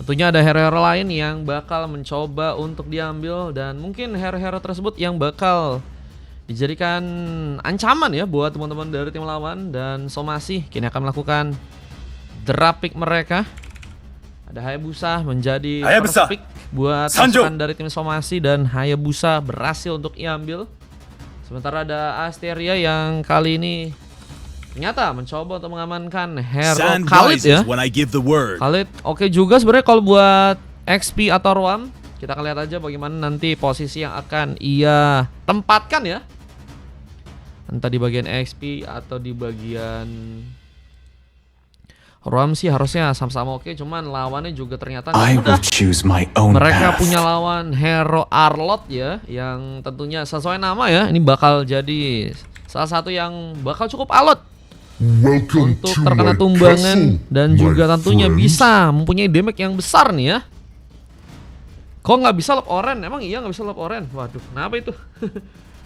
Tentunya ada hero-hero lain yang bakal mencoba untuk diambil, dan mungkin hero-hero tersebut yang bakal dijadikan ancaman ya buat teman-teman dari tim lawan. Dan Somasi kini akan melakukan drop pick mereka. Ada Hayabusa menjadi Hayabusa first pick buat Sanjo pasukan dari tim Somasi, dan Hayabusa berhasil untuk diambil. Sementara ada Asteria yang kali ini ternyata mencoba untuk mengamankan hero Sand Khalid ya. rises when I give the word. Khalid oke juga sebenarnya kalau buat XP atau Roam. Kita akan lihat aja bagaimana nanti posisi yang akan ia tempatkan ya. Entah di bagian XP atau di bagian Roam sih harusnya sama-sama oke. Cuman lawannya juga ternyata nggak mudah. Mereka punya lawan hero Arlot ya, yang tentunya sesuai nama ya, ini bakal jadi salah satu yang bakal cukup alot untuk terkena tumbangan, dan juga tentunya bisa mempunyai damage yang besar nih ya. Kok nggak bisa lob oren? Emang iya nggak bisa lob oren? Waduh, kenapa itu?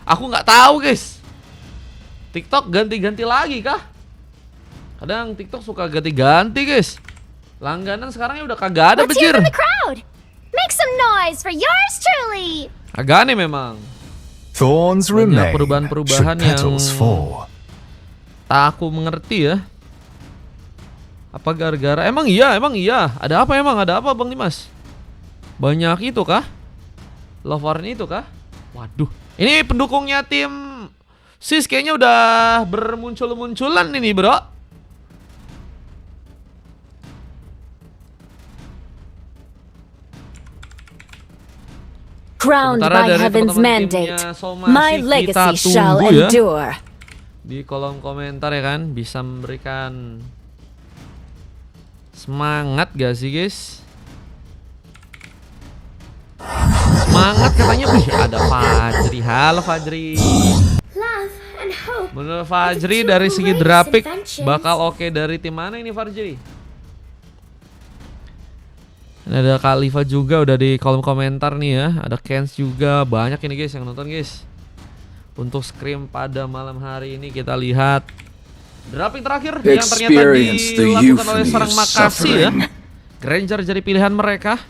Aku nggak tahu guys. TikTok ganti-ganti lagi kah? Kadang TikTok suka ganti-ganti guys. Langganan sekarangnya udah kagak ada bejir. Agak aneh memang. Thorns remain perubahan-perubahan should yang petals fall. tak aku mengerti ya. Apa gara-gara emang iya ada apa Bang Dimas? Banyak itu kah? Loverin itu kah? Waduh, ini pendukungnya tim Sis kayaknya udah bermuncul-munculan ini bro. Crowned by heaven's mandate, my legacy shall endure. Di kolom komentar ya kan, bisa memberikan semangat gak sih guys? Semangat katanya. Wih, ada Fajri. Halo Fajri. Menurut Fajri dari segi drapik bakal oke dari tim mana ini Fajri? Ini ada Khalifa juga udah di kolom komentar nih ya. Ada Kens juga, banyak ini guys yang nonton guys. Untuk scrim pada malam hari ini kita lihat drafting terakhir yang ternyata dilakukan oleh seorang Makasi ya. Granger jadi pilihan mereka.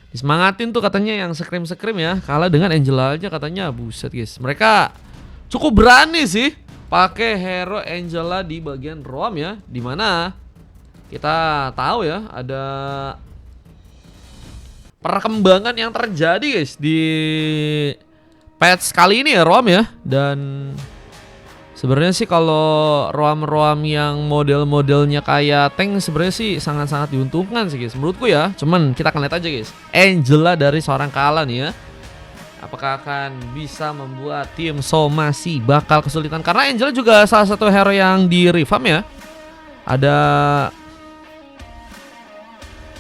Disemangatin tuh katanya yang scrim ya. Kalah dengan Angela aja katanya. Buset guys, mereka cukup berani sih pakai hero Angela di bagian Roam ya. Dimana kita tahu ya ada perkembangan yang terjadi guys di patch kali ini ya Roam ya. Dan sebenarnya sih kalau Roam yang model-modelnya kayak tank sebenarnya sih sangat-sangat diuntungkan sih guys menurutku ya. Cuman kita akan lihat aja guys, Angela dari seorang Kala nih ya, apakah akan bisa membuat tim Somasi bakal kesulitan, karena Angela juga salah satu hero yang di revamp ya.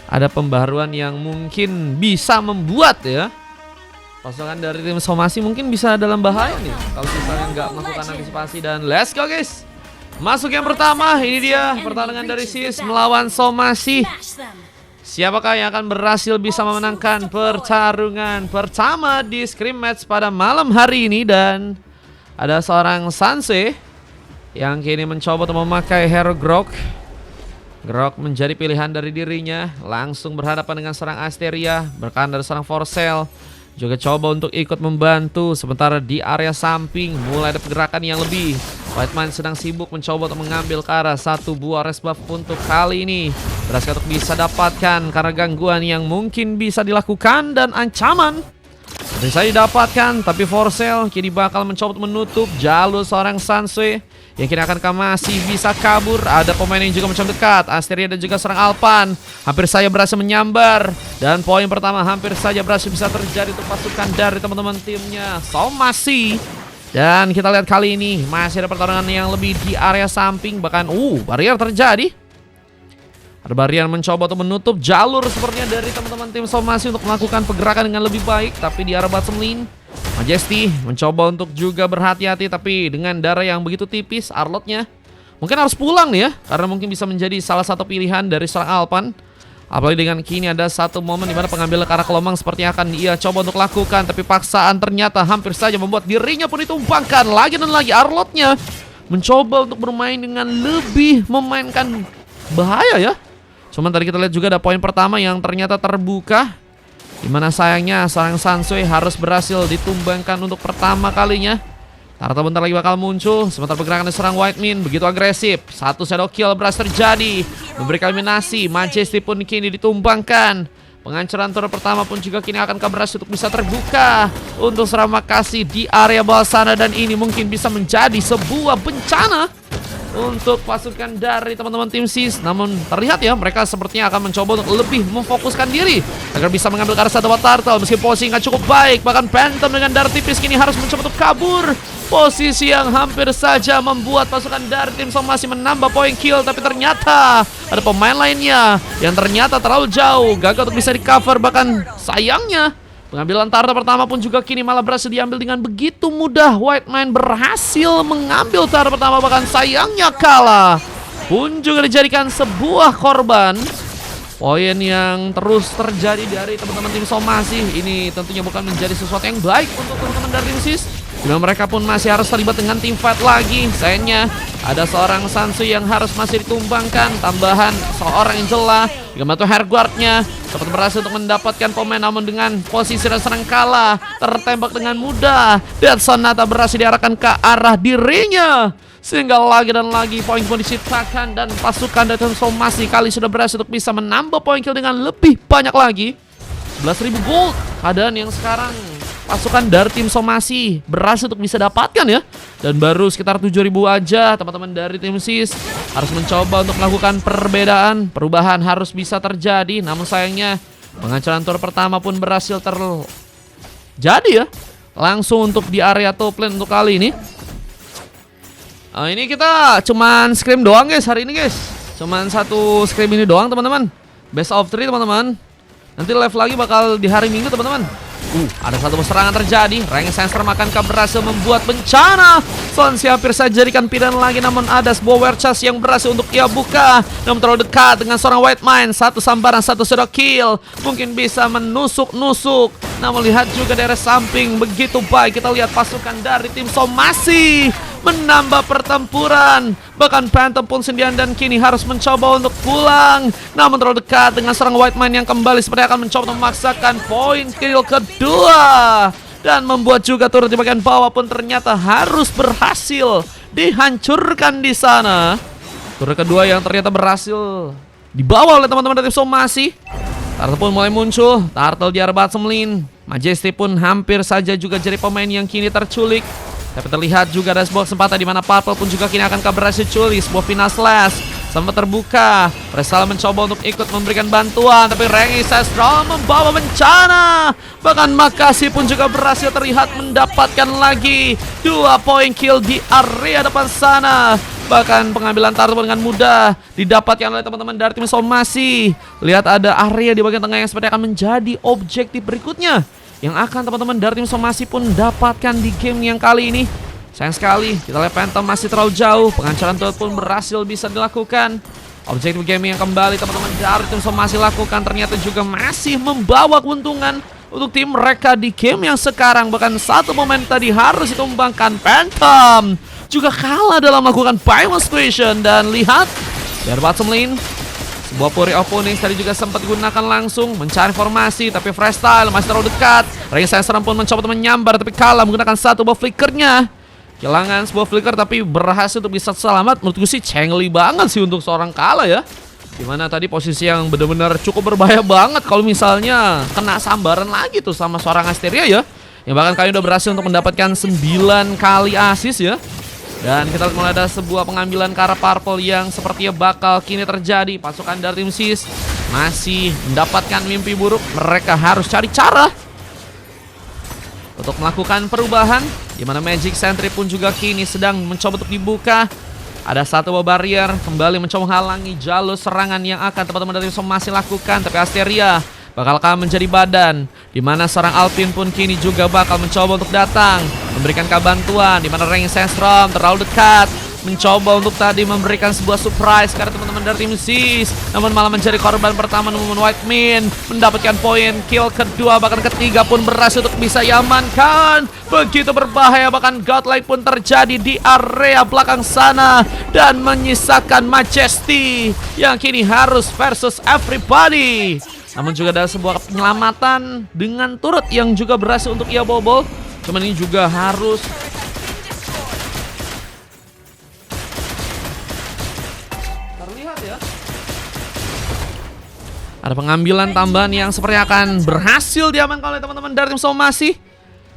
Ada pembaharuan yang mungkin bisa membuat ya pasukan dari tim Somasi mungkin bisa dalam bahaya nih kalau misalnya nggak melakukan antisipasi. Dan let's go guys, masuk yang pertama. Ini dia pertarungan dari Sis melawan Somasi. Siapakah yang akan berhasil bisa memenangkan pertarungan pertama di scrim match pada malam hari ini? Dan ada seorang Sanse yang kini mencoba untuk memakai hero Grok. Grok menjadi pilihan dari dirinya, langsung berhadapan dengan seorang Asteria, berkanan dari seorang Forcell. Juga coba untuk ikut membantu. Sementara di area samping mulai ada pergerakan yang lebih. Whiteman sedang sibuk mencoba untuk mengambil ke arah satu buah rest buff untuk kali ini. Berhasil untuk bisa dapatkan karena gangguan yang mungkin bisa dilakukan dan ancaman bisa didapatkan. Tapi Forcell kini bakal mencoba untuk menutup jalur seorang Sansui yang kini akan masih bisa kabur. Ada pemain yang juga mencoba dekat, Asteria dan juga serang Alpan. Hampir saja berhasil menyambar. Dan poin pertama hampir saja berhasil bisa terjadi untuk pasukan dari teman-teman timnya Somasi. Dan kita lihat kali ini masih ada pertarungan yang lebih di area samping. Bahkan barrier terjadi. Ada barrier mencoba untuk menutup jalur sepertinya dari teman-teman tim Somasi untuk melakukan pergerakan dengan lebih baik. Tapi di arah bottom lane Majesty mencoba untuk juga berhati-hati, tapi dengan darah yang begitu tipis Arlotnya mungkin harus pulang nih ya, karena mungkin bisa menjadi salah satu pilihan dari seorang Alpan. Apalagi dengan kini ada satu momen dimana pengambil ke arah kelomang seperti akan ia coba untuk lakukan, tapi paksaan ternyata hampir saja membuat dirinya pun ditumbangkan. Lagi dan lagi Arlotnya mencoba untuk bermain dengan lebih memainkan bahaya ya. Cuman tadi kita lihat juga ada poin pertama yang ternyata terbuka, dimana sayangnya seorang Sansui harus berhasil ditumbangkan untuk pertama kalinya. Tarta bentar lagi bakal muncul. Sementara pergerakan seorang White Min begitu agresif. Satu shadow kill berhasil terjadi, memberikan eliminasi. Majesty pun kini ditumbangkan. Penghancuran turret pertama pun juga kini akan berhasil untuk bisa terbuka untuk seorang Makasi di area bawah sana. Dan ini mungkin bisa menjadi sebuah bencana untuk pasukan dari teman-teman tim SIS. Namun terlihat ya, mereka sepertinya akan mencoba untuk lebih memfokuskan diri agar bisa mengambil ke arah satu Turtle. Meski posisi nggak cukup baik, bahkan Phantom dengan darah tipis kini harus mencoba untuk kabur. Posisi yang hampir saja membuat pasukan dari tim Somasi menambah poin kill. Tapi ternyata ada pemain lainnya yang ternyata terlalu jauh, gagal untuk bisa di cover. Bahkan sayangnya pengambilan Tarta pertama pun juga kini malah berhasil diambil dengan begitu mudah. White Man berhasil mengambil Tarta pertama, bahkan sayangnya kalah pun juga dijadikan sebuah korban. Poin yang terus terjadi dari teman-teman tim Somasi ini tentunya bukan menjadi sesuatu yang baik untuk teman-teman dari tim SIS. Dimana mereka pun masih harus terlibat dengan tim fight lagi. Sayangnya ada seorang Sansui yang harus masih ditumbangkan. Tambahan seorang Angela juga bantu Herguardnya sempat berhasil untuk mendapatkan pemain, namun dengan posisi dan serang kalah tertembak dengan mudah. Dan Sonata berhasil diarahkan ke arah dirinya, sehingga lagi dan lagi poin pun diciptakan. Dan pasukan dari Somasi kali sudah berhasil untuk bisa menambah poin kill dengan lebih banyak lagi, 11.000 gold. Keadaan yang sekarang pasukan dari tim Somasi berhasil untuk bisa dapatkan ya. Dan baru sekitar 7.000 aja. Teman-teman dari tim SIS harus mencoba untuk melakukan perubahan harus bisa terjadi. Namun sayangnya penghancuran tur pertama pun berhasil terjadi ya, langsung untuk di area top lane untuk kali ini. Ini kita cuman scrim doang guys hari ini guys. Cuman satu scrim ini doang teman-teman. Best of 3 teman-teman. Nanti live lagi bakal di hari Minggu teman-teman. Ada satu serangan terjadi. Rank Sensor Makanka berhasil membuat bencana. Sonsi hampir saja jadikan pilihan lagi, namun ada sebuah Wear Chest yang berhasil untuk ia buka. Namun terlalu dekat dengan seorang White Mind. Satu sambaran, satu shadow kill, mungkin bisa menusuk-nusuk. Namun lihat juga dari samping begitu baik. Kita lihat pasukan dari tim Somasi menambah pertempuran. Bahkan Phantom pun sendirian dan kini harus mencoba untuk pulang. Namun terlalu dekat dengan seorang White Man yang kembali seperti akan mencoba memaksakan poin kill kedua. Dan membuat juga turret di bagian bawah pun ternyata harus berhasil dihancurkan di sana. Turret kedua yang ternyata berhasil dibawa oleh teman-teman dari Somasi. Turtle pun mulai muncul. Turtle di arah bottom lane. Majesty pun hampir saja juga jadi pemain yang kini terculik. Tapi terlihat juga ada sebuah kesempatan di mana Purple pun juga kini akan berhasil culik. Sebuah final slash sempat terbuka. Presala mencoba untuk ikut memberikan bantuan, tapi Rengi Sestro membawa bencana. Bahkan Makasi pun juga berhasil terlihat mendapatkan lagi 2 poin kill di area depan sana. Bahkan pengambilan Turtle dengan mudah didapatkan oleh teman-teman dari tim Somasi. Lihat ada area di bagian tengah yang seperti akan menjadi objektif berikutnya yang akan teman-teman dari tim Somasi pun dapatkan di game yang kali ini. Sayang sekali, kita lihat Phantom masih terlalu jauh. Pengancaran turret pun berhasil bisa dilakukan. Objektif game yang kembali teman-teman dari tim Somasi lakukan ternyata juga masih membawa keuntungan untuk tim mereka di game yang sekarang. Bahkan satu momen tadi harus ditumbangkan. Phantom juga kalah dalam melakukan Payment Situation. Dan lihat dari bottom lane, sebuah Fury of Phoenix tadi juga sempat digunakan langsung mencari formasi, tapi Freestyle masih terlalu dekat. Ring Sensor pun mencoba untuk menyambar tapi kalah menggunakan satu buah flickernya. Kehilangan sebuah flicker tapi berhasil untuk bisa selamat. Menurutku sih cengli banget sih untuk seorang kalah ya. Dimana tadi posisi yang benar-benar cukup berbahaya banget kalau misalnya kena sambaran lagi tuh sama seorang Asteria ya. Yang bahkan kali udah berhasil untuk mendapatkan 9 kali assist ya. Dan kita mulai ada sebuah pengambilan ke arah Purple yang sepertinya bakal kini terjadi. Pasukan dari tim SIS masih mendapatkan mimpi buruk. Mereka harus cari cara untuk melakukan perubahan, di mana Magic Sentry pun juga kini sedang mencoba untuk dibuka. Ada satu barrier kembali mencoba menghalangi jalur serangan yang akan teman-teman dari Somasi lakukan. Tapi Asteria bakalkah menjadi badan, di mana seorang Alpin pun kini juga bakal mencoba untuk datang memberikan bantuan, di mana Ring Sensor terlalu dekat, mencoba untuk tadi memberikan sebuah surprise karena teman-teman dari tim Sis, namun malah menjadi korban pertama. Namun Whiteman mendapatkan poin kill kedua, bahkan ketiga pun berhasil untuk bisa diamankan. Begitu berbahaya, bahkan godlike pun terjadi di area belakang sana dan menyisakan Majesty yang kini harus versus everybody. Namun juga ada sebuah penyelamatan dengan turret yang juga berhasil untuk ia bobol. Cuman ini juga harus terlihat ya. Ada pengambilan tambahan yang sepertinya akan berhasil diamankan oleh teman-teman dari tim Somasi.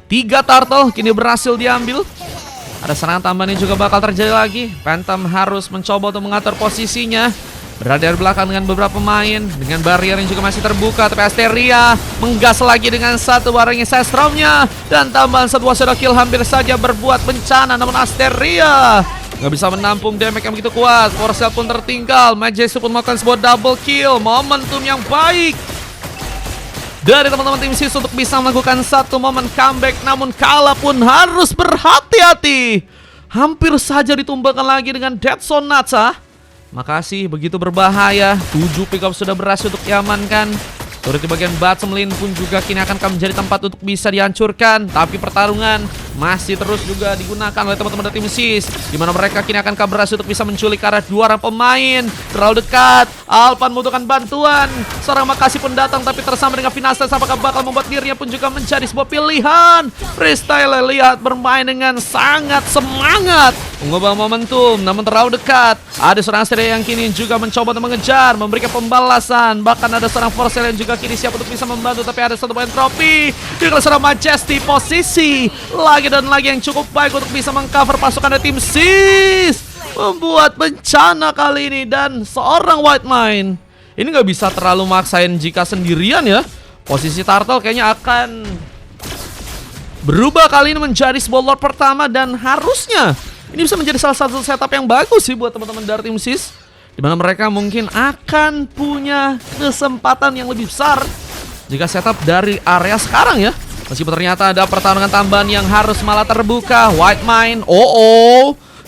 3 turtle kini berhasil diambil. Ada serangan tambahan yang juga bakal terjadi lagi. Phantom harus mencoba untuk mengatur posisinya, berada di belakang dengan beberapa pemain, dengan barrier yang juga masih terbuka. Tapi Asteria menggas lagi dengan satu barangnya Sestromnya, dan tambahan sebuah shadow kill hampir saja berbuat bencana. Namun Asteria nggak bisa menampung damage yang begitu kuat. Forcell pun tertinggal. Majesty pun melakukan sebuah double kill. Momentum yang baik dari teman-teman tim Sis untuk bisa melakukan satu momen comeback. Namun kalah pun harus berhati-hati. Hampir saja ditumbangkan lagi dengan Dead Zone Natsa. Makasih, begitu berbahaya. 7 pick up sudah berhasil untuk diamankan. Turret di bagian bottom lane pun juga kini akan menjadi tempat untuk bisa dihancurkan. Tapi pertarungan masih terus juga digunakan oleh teman-teman dari tim Sis, di mana mereka kini akan berhasil untuk bisa menculik ke arah 2 orang pemain. Terlalu dekat, Alpan membutuhkan bantuan. Seorang Makasih pun datang, tapi tersama dengan Finastas. Apakah bakal membuat dirinya pun juga menjadi sebuah pilihan? Freestyle lihat bermain dengan sangat semangat, mengubah momentum, namun terlalu dekat. Ada seorang Asteria yang kini juga mencoba untuk mengejar, memberikan pembalasan. Bahkan ada seorang Forcell yang juga kini siap untuk bisa membantu, tapi ada satu poin trofi. Dengan seorang Majesty posisi lagi dan lagi yang cukup baik untuk bisa mengcover pasukan dari tim Sis, membuat bencana kali ini. Dan seorang Whiteman ini nggak bisa terlalu maksain jika sendirian ya. Posisi Turtle kayaknya akan berubah kali ini menjadi sebuah Lord pertama, dan harusnya ini bisa menjadi salah satu setup yang bagus sih buat teman-teman dari tim Sis, dimana mereka mungkin akan punya kesempatan yang lebih besar jika setup dari area sekarang ya. Meskipun ternyata ada pertarungan tambahan yang harus malah terbuka. Whiteman,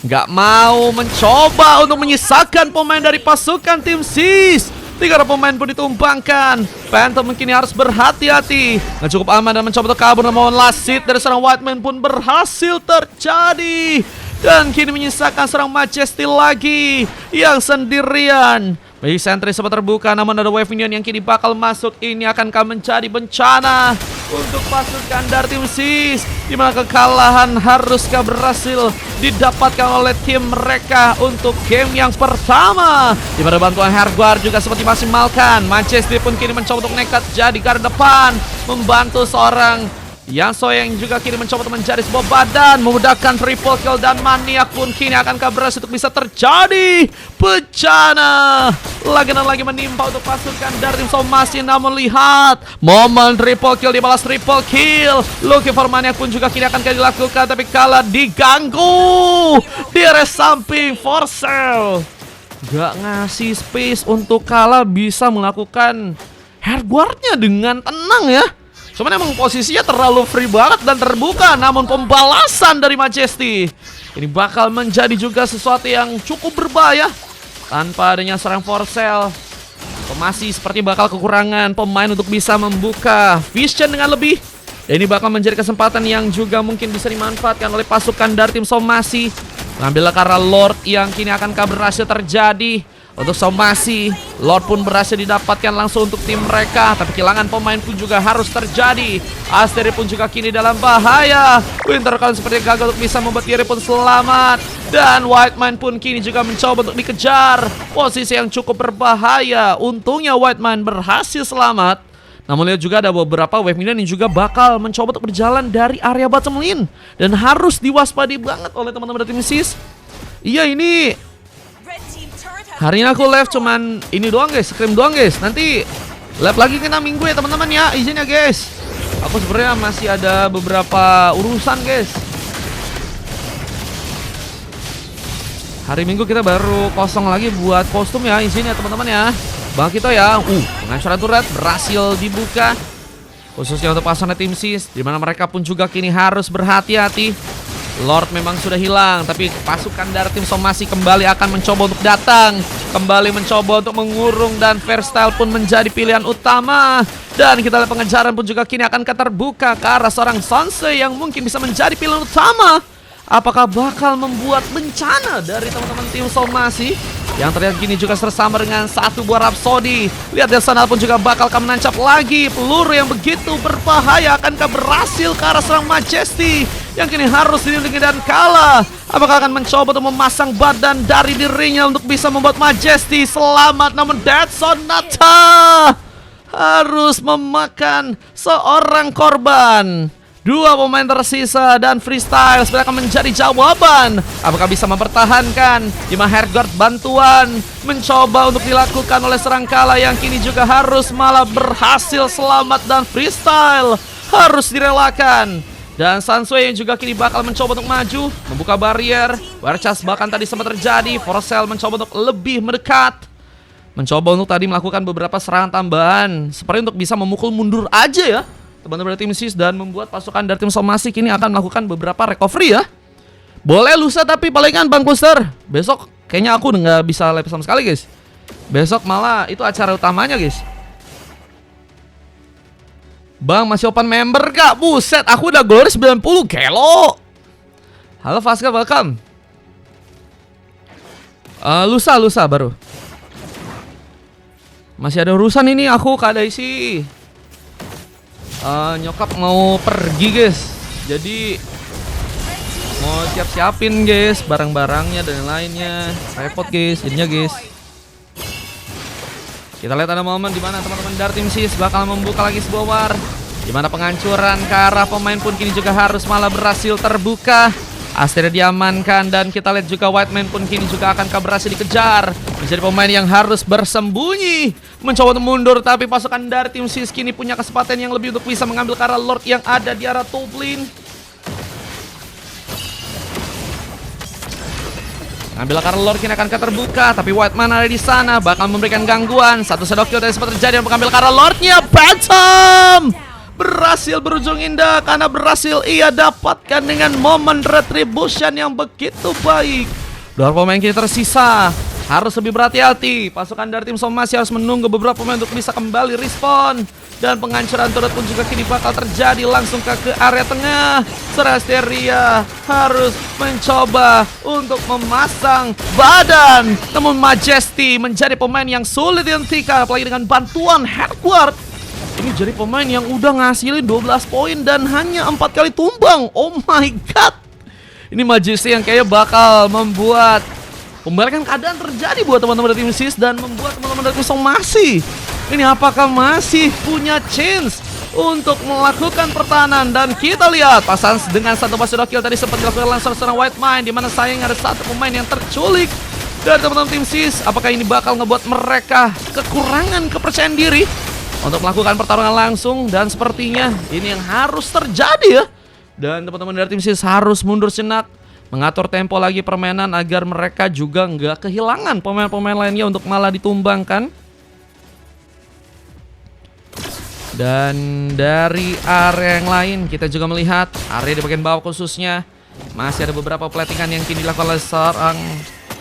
nggak mau mencoba untuk menyisakan pemain dari pasukan tim Sis. 3 pemain pun ditumbangkan. Phantom mungkin harus berhati-hati. Nggak cukup aman dan mencoba untuk kabur, namun last hit dari seorang Whiteman pun berhasil terjadi. Dan kini menyisakan seorang Majesty lagi yang sendirian. Bagi sentry sempat terbuka, namun ada wave minion yang kini bakal masuk. Ini akan menjadi bencana untuk pasukan dari tim Sis, di mana kekalahan haruskah berhasil didapatkan oleh tim mereka untuk game yang pertama, di mana bantuan Herguard juga sempat dimaksimalkan. Majesty pun kini mencoba untuk nekat jadi garda depan, membantu seorang Yasuo yang juga kini mencoba untuk mencari sebuah badan, memudahkan triple kill, dan Maniak pun kini akan berhasil untuk bisa terjadi bencana lagi dan lagi menimpa untuk pasukan dari tim Somasi. Namun lihat, momen triple kill dibalas triple kill. Lucky for Maniak pun juga kini akan dilakukan, tapi kalah diganggu di area samping. Forcell gak ngasih space untuk kalah bisa melakukan Herguardnya dengan tenang ya. Cuman emang posisinya terlalu free banget dan terbuka. Namun pembalasan dari Majesty ini bakal menjadi juga sesuatu yang cukup berbahaya. Tanpa adanya seorang Forcell, Somasi seperti bakal kekurangan pemain untuk bisa membuka vision dengan lebih. Dan ini bakal menjadi kesempatan yang juga mungkin bisa dimanfaatkan oleh pasukan dari tim Somasi. Mengambil karena Lord yang kini akan berhasil terjadi untuk Somasi. Lord pun berhasil didapatkan langsung untuk tim mereka, tapi kehilangan pemain pun juga harus terjadi. Asteria pun juga kini dalam bahaya. Winter Crown seperti gagal untuk bisa membuat diri pun selamat, dan Whiteman pun kini juga mencoba untuk dikejar. Posisi yang cukup berbahaya. Untungnya Whiteman berhasil selamat. Namun lihat juga ada beberapa wave minion yang juga bakal mencoba untuk berjalan dari area bottom lane, dan harus diwaspadai banget oleh teman-teman dari tim Sis. Iya, ini hari ini aku live cuman ini doang guys, scrim doang guys. Nanti live lagi kita minggu ya teman-teman ya, izin ya guys. Aku sebenarnya masih ada beberapa urusan guys. Hari Minggu kita baru kosong lagi buat kostum ya, izin ya teman-teman ya. Bang kita ya, penghancuran turret berhasil dibuka, khususnya untuk pasukan tim Sis, dimana mereka pun juga kini harus berhati-hati. Lord memang sudah hilang, tapi pasukan dari tim Somasi kembali akan mencoba untuk datang, kembali mencoba untuk mengurung, dan Verstyle pun menjadi pilihan utama. Dan kita lihat pengejaran pun juga kini akan terbuka ke arah seorang Sansei yang mungkin bisa menjadi pilihan utama. Apakah bakal membuat bencana dari teman-teman tim Somasi? Yang terlihat kini juga bersama dengan satu buah Rhapsody. Lihat dari sana pun juga bakal menancap lagi. Peluru yang begitu berbahaya akankah berhasil ke arah serang Majesty yang kini harus dilindungi dan kalah. Apakah akan mencoba untuk memasang badan dari dirinya untuk bisa membuat Majesty selamat? Namun Death Sonata harus memakan seorang korban. Dua pemain tersisa dan Freestyle sebenarnya akan menjadi jawaban. Apakah bisa mempertahankan? Ima Hergard bantuan mencoba untuk dilakukan oleh Serangkala yang kini juga harus malah berhasil selamat, dan Freestyle harus direlakan. Dan Sansui yang juga kini bakal mencoba untuk maju, membuka barrier. Warchas bahkan tadi sempat terjadi. Forcell mencoba untuk lebih mendekat, mencoba untuk tadi melakukan beberapa serangan tambahan, seperti untuk bisa memukul mundur aja ya teman-teman dari tim SIS, dan membuat pasukan dari tim Somasi kini akan melakukan beberapa recovery ya. Boleh lusa, tapi palingan Bang Kuster, besok kayaknya aku udah nggak bisa live sama sekali guys. Besok malah itu acara utamanya guys. Bang masih open member kak? Buset, aku udah glory 90 kelo. Halo Faska, welcome. Lusa baru. Masih ada urusan ini aku Kak Daisy. Nyokap mau pergi guys, jadi mau siapin guys barang-barangnya dan lainnya, repot guys jadinya guys. Kita lihat ada momen dimana teman-teman dari tim SIS bakal membuka lagi sebuah war, dimana penghancuran ke arah pemain pun kini juga harus malah berhasil terbuka. Asteria diamankan, dan kita lihat juga White Man pun kini juga akan berhasil dikejar, menjadi pemain yang harus bersembunyi, mencoba untuk mundur, tapi pasukan dari tim SIS kini punya kesempatan yang lebih untuk bisa mengambil ke arah Lord yang ada di arah top lane. Ngambil ke arah Lord kini akan terbuka, tapi White Man ada di sana bakal memberikan gangguan. Satu sedokyo dari sempat terjadi dan mengambil ke arah Lordnya. Phantom berhasil berujung indah karena berhasil ia dapatkan dengan momen retribution yang begitu baik. Dua pemain kini tersisa, harus lebih berhati-hati. Pasukan dari tim Somasi harus menunggu beberapa pemain untuk bisa kembali respon, dan penghancuran turret pun juga kini bakal terjadi langsung ke area tengah. Asteria harus mencoba untuk memasang badan, namun Majesty menjadi pemain yang sulit dihentikan, apalagi dengan bantuan Hergard. Ini jadi pemain yang udah ngasilin 12 poin dan hanya 4 kali tumbang. Oh my god. Ini Majesty yang kayaknya bakal membuat pembalikan keadaan terjadi buat teman-teman dari tim SIS, dan membuat teman-teman dari tim Somasi ini apakah masih punya chance untuk melakukan pertahanan. Dan kita lihat pasangan dengan satu pasir kill tadi sempat dilakukan langsung seorang White Mind, dimana sayang ada satu pemain yang terculik dari teman-teman tim SIS. Apakah ini bakal ngebuat mereka kekurangan kepercayaan diri untuk melakukan pertarungan langsung? Dan sepertinya ini yang harus terjadi ya. Dan teman-teman dari tim SIS harus mundur sejenak, mengatur tempo lagi permainan agar mereka juga nggak kehilangan pemain-pemain lainnya untuk malah ditumbangkan. Dan dari area yang lain kita juga melihat area di bagian bawah khususnya masih ada beberapa platingan yang kini dilakukan oleh seorang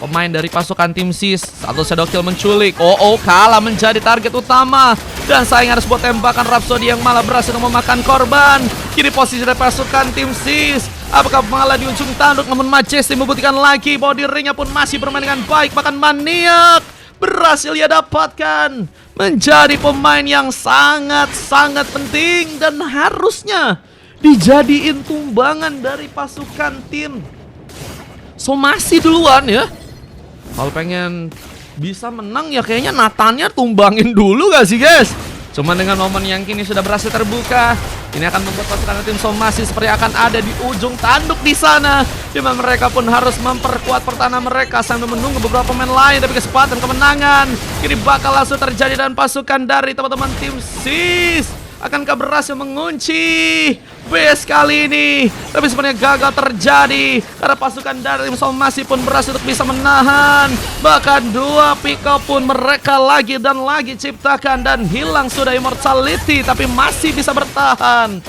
pemain dari pasukan tim SIS. Satu shadow kill menculik. Kalah menjadi target utama, dan sayang harus buat tembakan Rhapsody yang malah berhasil memakan korban. Kini posisi dari pasukan tim SIS, apakah malah di ujung tanduk, namun Majesty membuktikan lagi bahwa dirinya pun masih bermain dengan baik. Bahkan Maniak berhasil ia dapatkan, menjadi pemain yang sangat-sangat penting dan harusnya dijadiin tumbangan dari pasukan tim Somasi duluan ya. Kalau pengen bisa menang ya kayaknya Nathannya tumbangin dulu gak sih guys? Cuman dengan momen yang kini sudah berhasil terbuka, ini akan membuat pasukan tim Somasi seperti akan ada di ujung tanduk di sana, dimana mereka pun harus memperkuat pertahanan mereka sambil menunggu beberapa pemain lain. Tapi kesempatan kemenangan kini bakal langsung terjadi, dan pasukan dari teman-teman tim SIS akankah berhasil mengunci base kali ini? Tapi sebenarnya gagal terjadi karena pasukan dari tim Somasi pun berhasil untuk bisa menahan. Bahkan dua pick up pun mereka lagi dan lagi ciptakan, dan hilang sudah immortality, tapi masih bisa bertahan.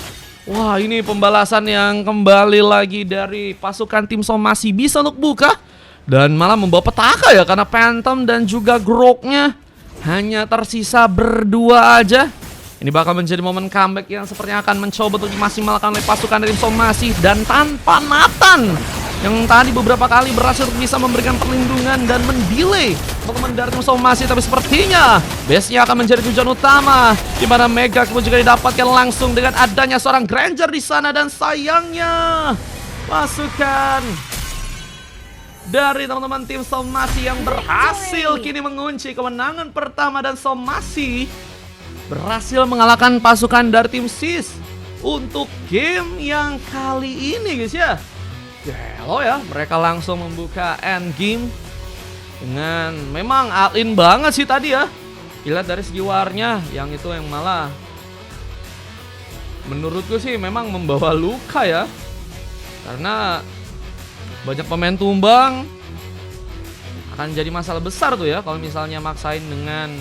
Wah, ini pembalasan yang kembali lagi dari pasukan tim Somasi bisa untuk buka. Dan malah membawa petaka ya, karena Phantom dan juga Groknya hanya tersisa berdua aja. Ini bakal menjadi momen comeback yang sepertinya akan mencoba untuk dimaksimalkan oleh pasukan dari Somasi. Dan tanpa Nathan yang tadi beberapa kali berhasil bisa memberikan perlindungan dan mendelay teman-teman dari tim Somasi, tapi sepertinya base-nya akan menjadi tujuan utama, di mana Mega pun juga didapatkan langsung dengan adanya seorang Granger di sana. Dan sayangnya pasukan dari teman-teman tim Somasi yang berhasil kini mengunci kemenangan pertama, dan Somasi berhasil mengalahkan pasukan dari tim SIS untuk game yang kali ini guys ya. Gelo ya, mereka langsung membuka end game dengan memang all-in banget sih tadi ya. Dilihat dari segi warnya, yang itu yang malah menurutku sih memang membawa luka ya. Karena banyak pemain tumbang, akan jadi masalah besar tuh ya kalau misalnya maksain dengan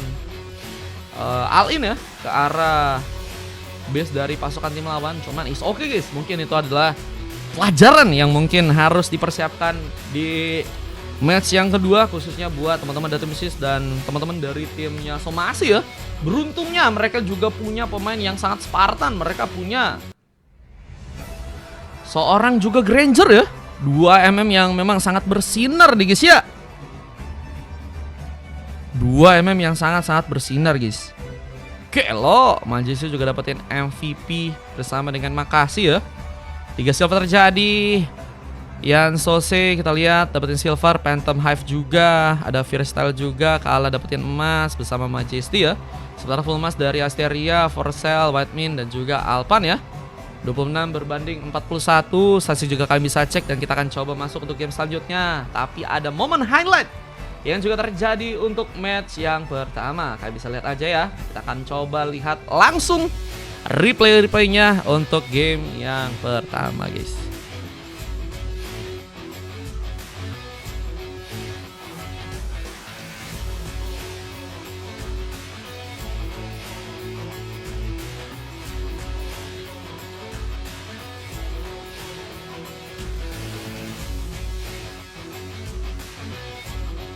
all-in ya ke arah base dari pasukan tim lawan. Cuman is okay guys, mungkin itu adalah pelajaran yang mungkin harus dipersiapkan di match yang kedua, khususnya buat teman-teman dari tim SIS dan teman-teman dari timnya Somasi ya. Beruntungnya mereka juga punya pemain yang sangat Spartan. Mereka punya seorang juga Granger ya, 2 MM yang memang sangat bersinar nih guys ya. 2 MM yang sangat-sangat bersinar guys. Gelo, Majisi juga dapetin MVP bersama dengan Makasih ya. 3 silver terjadi. Yan Sose kita lihat dapetin silver, Phantom Hive juga, ada Freestyle juga, Kala dapetin emas bersama Majesty ya. Sementara full emas dari Asteria, Forcell, Whitemin dan juga Alpan ya. 26 berbanding 41, stasi juga kalian bisa cek dan kita akan coba masuk untuk game selanjutnya. Tapi ada momen highlight yang juga terjadi untuk match yang pertama. Kalian bisa lihat aja ya. Kita akan coba lihat langsung replaynya untuk game yang pertama guys.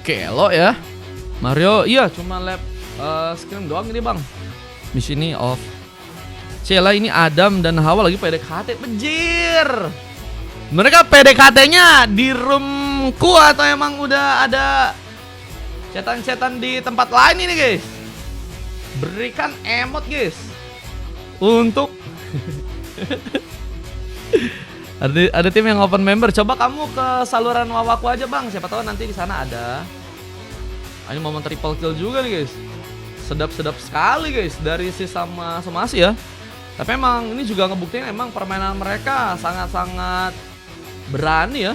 Gelo ya Mario, iya cuma lap screen doang ini bang. Di sini off. Cela ini Adam dan Hawa lagi PDKT, bejir. Mereka PDKT-nya di roomku atau emang udah ada cetan-cetan di tempat lain ini guys. Berikan emot guys untuk ada tim yang open member. Coba kamu ke saluran Wawaku aja bang, siapa tahu nanti di sana ada. Ini momen triple kill juga nih guys. Sedap-sedap sekali guys dari si sama Somasi ya. Tapi emang ini juga ngebuktiin emang permainan mereka sangat-sangat berani ya,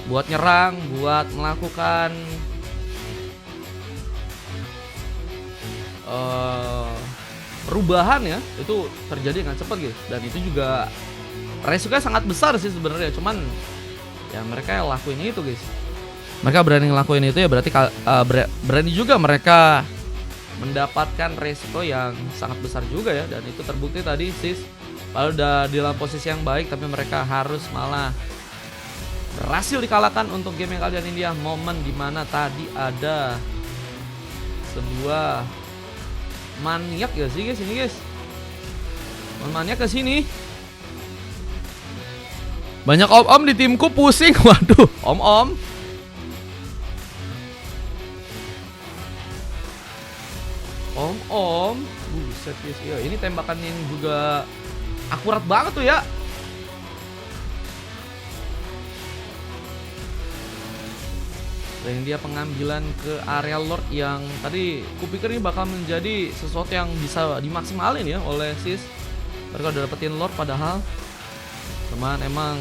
buat nyerang, buat melakukan perubahan ya. Itu terjadi dengan cepat guys. Dan itu juga resikonya sangat besar sih sebenarnya. Cuman ya mereka yang lakuin itu guys. Mereka berani ngelakuin itu ya, berarti berani juga mereka mendapatkan resiko yang sangat besar juga ya. Dan itu terbukti tadi SIS padahal udah di dalam posisi yang baik, tapi mereka harus malah berhasil dikalahkan untuk game yang kalian ini ya. Momen dimana tadi ada sebuah maniak ya sih guys ini guys. Maniak ke sini. Banyak om-om di timku pusing. Waduh, om-om. Om-om. Buset guys. Ya, ini tembakan yang juga akurat banget tuh ya. Dan dia pengambilan ke area Lord yang tadi kupikir ini bakal menjadi sesuatu yang bisa dimaksimalin ya oleh SIS. Mereka udah dapetin Lord padahal. Cuman emang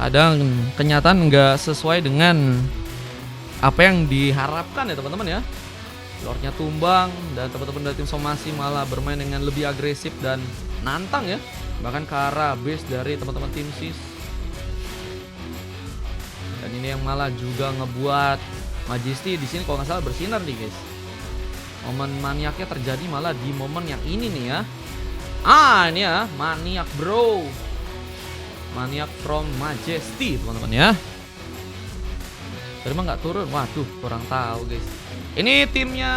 kadang kenyataan nggak sesuai dengan apa yang diharapkan ya teman-teman ya. Lordnya tumbang dan teman-teman dari tim Somasi malah bermain dengan lebih agresif dan nantang ya, bahkan ke arah base dari teman-teman tim SIS. Dan ini yang malah juga ngebuat Majesty di sini kalau nggak salah bersinar nih guys. Momen maniaknya terjadi malah di momen yang ini nih ya. Ini ya, Maniac bro. Maniac from Majesty teman-teman ya. Terima nggak turun? Waduh, kurang tahu guys. Ini timnya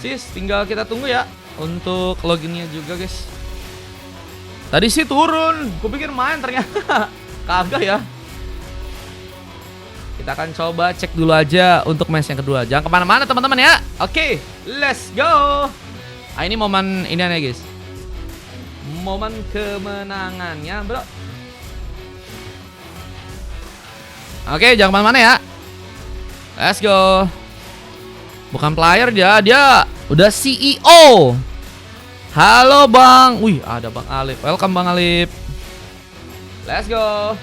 Sis, tinggal kita tunggu ya untuk loginnya juga guys. Tadi sih turun, kupikir main ternyata kagak ya. Kita akan coba cek dulu aja untuk match yang kedua. Jangan kemana-mana teman-teman ya. Oke, let's go. Ini momen ini ya guys. Momen kemenangannya bro. Oke, jangan kemana-mana ya. Let's go. Bukan player dia udah CEO. Halo bang. Wih, ada Bang Alip. Welcome Bang Alip. Let's go.